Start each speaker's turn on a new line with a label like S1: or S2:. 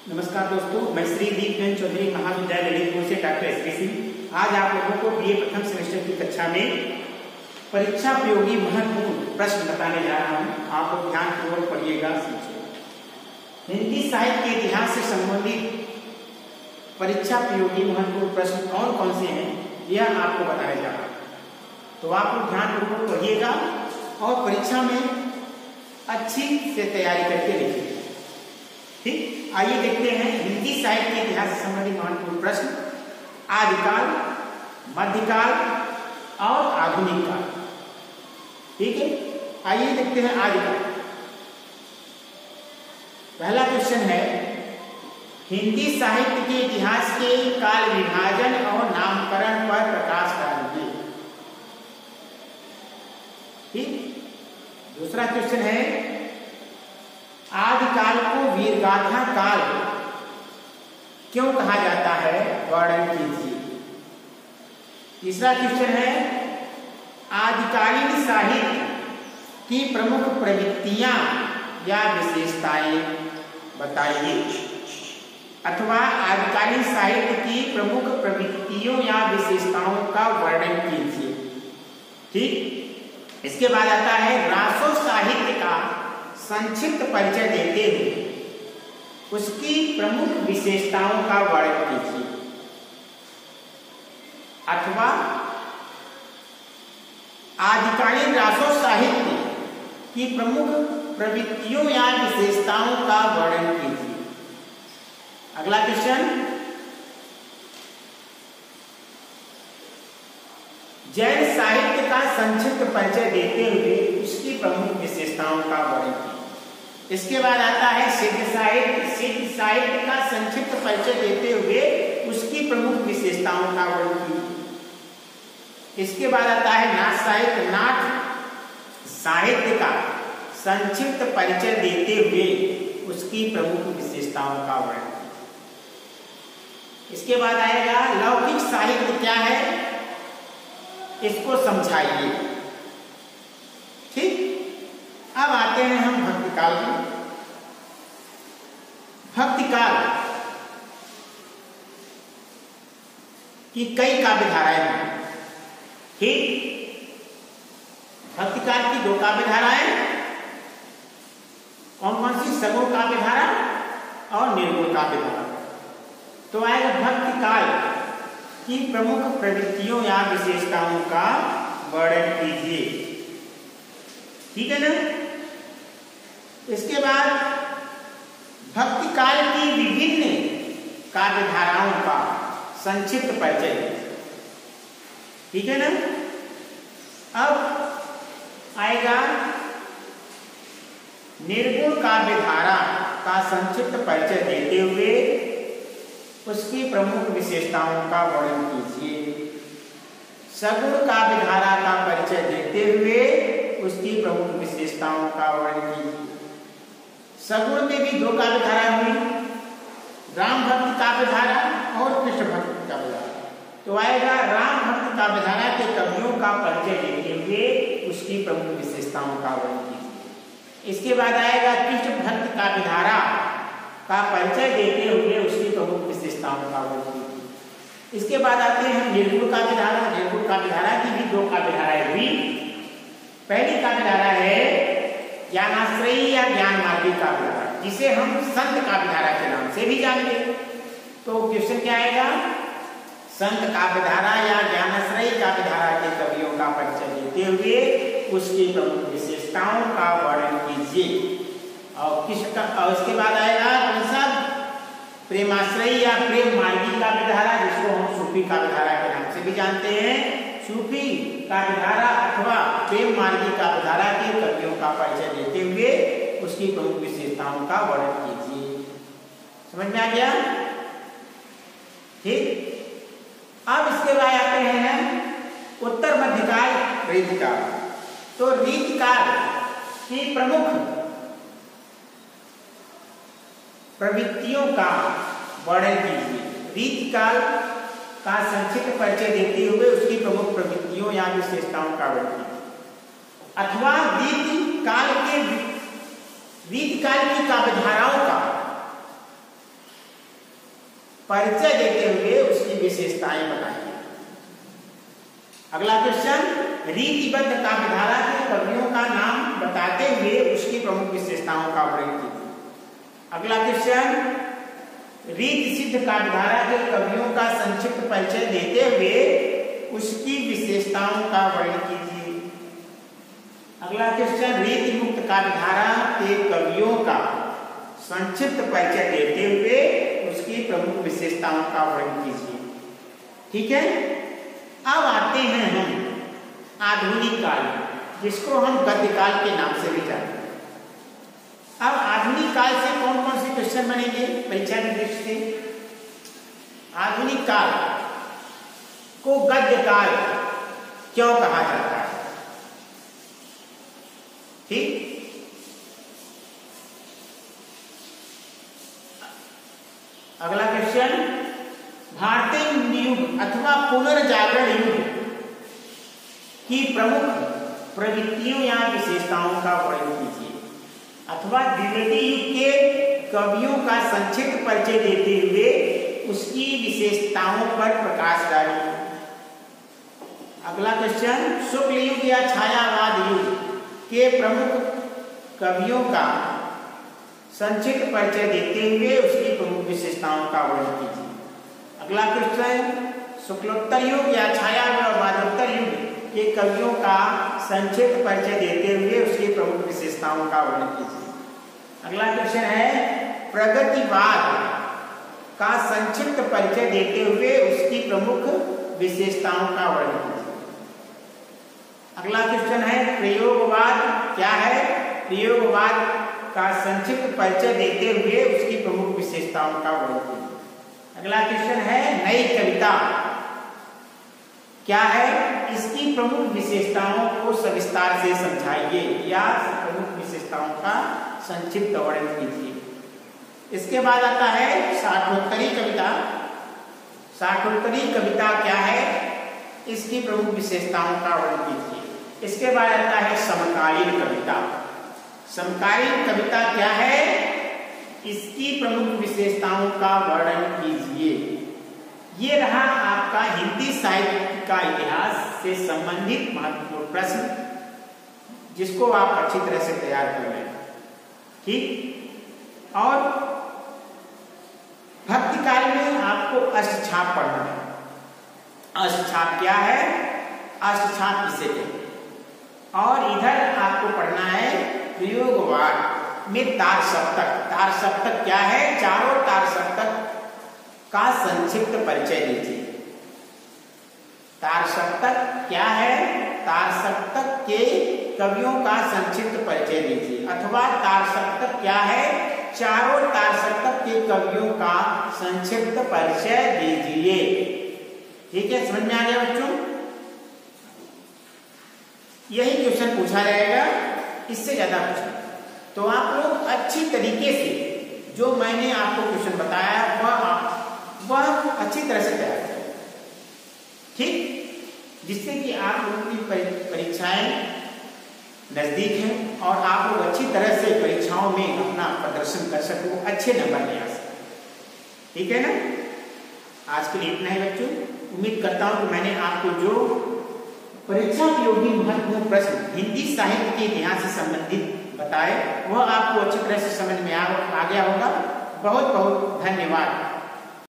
S1: नमस्कार दोस्तों, मैं श्री दीपचंद चौधरी महाविद्यालय ललितपुर से डॉक्टर एस के सिंह आज आप लोगों को बीए प्रथम सेमेस्टर की कक्षा में परीक्षा उपयोगी महत्वपूर्ण प्रश्न बताने जा रहा हूं। आप लोग ध्यानपूर्वक पढ़िएगा, समझिए। हिंदी साहित्य के इतिहास से संबंधित परीक्षा उपयोगी महत्वपूर्ण प्रश्न कौन कौन से हैं यह आपको बताने जा रहा हूं। तो आप लोग ध्यानपूर्वक पढ़िएगा और परीक्षा में अच्छी से तैयारी करके लिखिए। ठीक, आइए देखते हैं हिंदी साहित्य के इतिहास से संबंधित महत्वपूर्ण प्रश्न। आदिकाल, मध्यकाल और आधुनिक काल। ठीक है, आइए देखते हैं आदिकाल। पहला क्वेश्चन है, हिंदी साहित्य के इतिहास के काल विभाजन और नामकरण पर प्रकाश डालिए। ठीक, दूसरा क्वेश्चन है, आदिकाल को वीरगाथा काल क्यों कहा जाता है, वर्णन कीजिए। तीसरा क्वेश्चन है, आदिकालीन साहित्य की प्रमुख प्रवृत्तियां या विशेषताएं बताइए, अथवा आदिकालीन साहित्य की प्रमुख प्रवृत्तियों या विशेषताओं का वर्णन कीजिए। ठीक, इसके बाद आता है, रासो साहित्य का संक्षिप्त परिचय देते हुए उसकी प्रमुख विशेषताओं का वर्णन कीजिए, अथवा आदिकालीन रासो साहित्य की प्रमुख प्रवृत्तियों या विशेषताओं का वर्णन कीजिए। अगला क्वेश्चन, जैन साहित्य का संक्षिप्त परिचय देते हुए उसकी प्रमुख विशेषताओं का वर्णन कीजिए। इसके बाद आता है सिद्ध साहित्य का संक्षिप्त परिचय देते हुए उसकी प्रमुख विशेषताओं का वर्णन कीजिए। इसके बाद आता है नाथ साहित्य का संक्षिप्त परिचय देते हुए उसकी प्रमुख विशेषताओं का वर्णन कीजिए। इसके बाद आएगा लौकिक साहित्य क्या है, इसको समझाइए। ठीक, अब आते हैं हम भक्तिकाल में। भक्तिकाल की कई काव्यधाराएं हैं। ठीक, भक्तिकाल की दो काव्यधाराएं कौन कौन सी, सगुण काव्यधारा और निर्गुण काव्यधारा। तो आएगा भक्तिकाल की प्रमुख प्रवृत्तियों या विशेषताओं का वर्णन कीजिए। ठीक है ना। इसके बाद भक्तिकाल की विभिन्न काव्यधाराओं का संक्षिप्त परिचय। ठीक है ना। अब आएगा निर्गुण काव्यधारा का संक्षिप्त परिचय देते हुए उसकी प्रमुख विशेषताओं का वर्णन कीजिए। सगुण काव्यधारा का परिचय देते हुए उसकी प्रमुख विशेषताओं का वर्णन कीजिए। सगुण में भी दो काव्यधारा हुई, राम भक्ति काव्यधारा और कृष्ण भक्ति काव्यधारा। तो आएगा राम भक्ति काव्यधारा के कवियों का परिचय देते हुए उसकी प्रमुख विशेषताओं का वर्णन कीजिए। इसके बाद आएगा कृष्ण भक्ति काव्यधारा का परिचय देते हुए उसकी प्रमुख विशेषताओं का वर्णन कीजिए। इसके बाद आते हैं निर्गुण काव्यधारा। निर्गुण काव्यधारा की भी दो काव्यधाराएं हुई। पहली काव्यधारा है ज्ञानाश्रयी या ज्ञान मार्गी काव्यधारा, जिसे हम संत काव्यधारा के नाम से भी जानते हैं। तो क्वेश्चन क्या आएगा, संत काव्यधारा या ज्ञानाश्रयी काव्यधारा के कवियों का परिचय देते हुए उसकी प्रमुख विशेषताओं का वर्णन कीजिए। और इसके बाद आएगा कौन सा, प्रेमाश्रयी या प्रेम मार्गी काव्यधारा, जिसको हम सूफी काव्यधारा के नाम से भी जानते हैं। सूफी काव्यधारा अथवा प्रेम मार्गी काव्यधारा के कवियों का परिचय देते हुए उसकी प्रमुख विशेषताओं का वर्णन कीजिए। समझ में आ गया। ठीक, अब इसके बाद आते हैं उत्तर मध्यकाल, रीतिकाल। तो रीतिकाल की प्रमुख प्रवृत्तियों का वर्णन कीजिए। रीतिकाल का संक्षिप्त परिचय देते हुए उसकी प्रमुख प्रवृत्तियों या विशेषताओं का वर्णन कीजिए, अथवा रीतिकाल की काव्यधाराओं का परिचय देते हुए उसकी विशेषताएं बताइए। अगला क्वेश्चन, रीतिबद्ध काव्यधारा के कवियों का नाम बताते हुए उसकी प्रमुख विशेषताओं का वर्णन कीजिए। अगला क्वेश्चन, रीति सिद्ध काव्यधारा के कवियों का संक्षिप्त परिचय देते हुए उसकी विशेषताओं का वर्णन कीजिए। अगला क्वेश्चन, रीति मुक्त काव्यधारा के कवियों का संक्षिप्त परिचय देते हुए उसकी प्रमुख विशेषताओं का वर्णन कीजिए। ठीक है, अब आते हैं हम आधुनिक काल, जिसको हम गद्य काल के नाम से भी जानते हैं। अब आधुनिक काल से कौन कौन से क्वेश्चन बनेंगे परीक्षा की दृष्टि से? आधुनिक काल को गद्य काल क्यों कहा जाता है? ठीक, अगला क्वेश्चन, भारतीय युग अथवा पुनर्जागरण युग की प्रमुख प्रवृत्तियों या विशेषताओं का वर्णन कीजिए, अथवा द्विवेदी युग के कवियों का संक्षिप्त परिचय देते हुए उसकी विशेषताओं पर प्रकाश डालिए। अगला क्वेश्चन, शुक्ल युग या छायावाद युग के प्रमुख कवियों का संक्षिप्त परिचय देते हुए उसकी प्रमुख विशेषताओं का वर्णन कीजिए। अगला क्वेश्चन, शुक्लोत्तर युग या छायावादोत्तर युग के कवियों का संक्षिप्त परिचय देते हुए उसकी प्रमुख विशेषताओं का वर्णन कीजिए। अगला क्वेश्चन है, प्रगतिवाद का संक्षिप्त परिचय देते हुए उसकी प्रमुख विशेषताओं का वर्णन कीजिए। अगला क्वेश्चन है, प्रयोगवाद क्या है? प्रयोगवाद का संक्षिप्त परिचय देते हुए उसकी प्रमुख विशेषताओं का वर्णन कीजिए। अगला क्वेश्चन है, नई कविता क्या है? इसकी प्रमुख विशेषताओं को सविस्तार से समझाइए या प्रमुख विशेषताओं का संक्षिप्त वर्णन कीजिए। इसके बाद आता है साठोत्तरी कविता। साठोत्तरी कविता क्या है? इसकी प्रमुख विशेषताओं का वर्णन कीजिए। इसके बाद आता है समकालीन कविता। समकालीन कविता क्या है? इसकी प्रमुख विशेषताओं का वर्णन कीजिए। ये रहा आपका हिंदी साहित्य का इतिहास से संबंधित महत्वपूर्ण प्रश्न, जिसको आप अच्छी तरह से तैयार कर लें। ठीक, और भक्ति काल में आपको अष्टछाप पढ़ना है। अष्टछाप क्या है? अष्टछाप किसे कहते हैं? और इधर आपको पढ़ना है प्रयोगवाद में तार सप्तक। तार सप्तक क्या है? चारों तार सप्तक का संक्षिप्त परिचय दीजिए। तार सप्तक क्या है? तार सप्तक के कवियों का संक्षिप्त परिचय दीजिए, अथवा तार सप्तक क्या है? चारों तार सप्तक के कवियों का संक्षिप्त परिचय दीजिए। ठीक है, समझ में आ गया बच्चों? यही क्वेश्चन पूछा जाएगा, इससे ज्यादा पूछा। तो आप लोग अच्छी तरीके से जो मैंने आपको क्वेश्चन बताया वह अच्छी तरह से तैयार करें। ठीक, जिससे कि आप लोगों की परीक्षाएं नजदीक हैं और आप लोग अच्छी तरह से परीक्षाओं में अपना प्रदर्शन कर सको, अच्छे नंबर ले आ सको। ठीक है ना? आज के लिए इतना ही बच्चों। उम्मीद करता हूं कि मैंने आपको जो परीक्षा उपयोगी महत्वपूर्ण प्रश्न हिंदी साहित्य के इतिहास से संबंधित बताए वह आपको अच्छी तरह से समझ में आ गया होगा। बहुत बहुत धन्यवाद।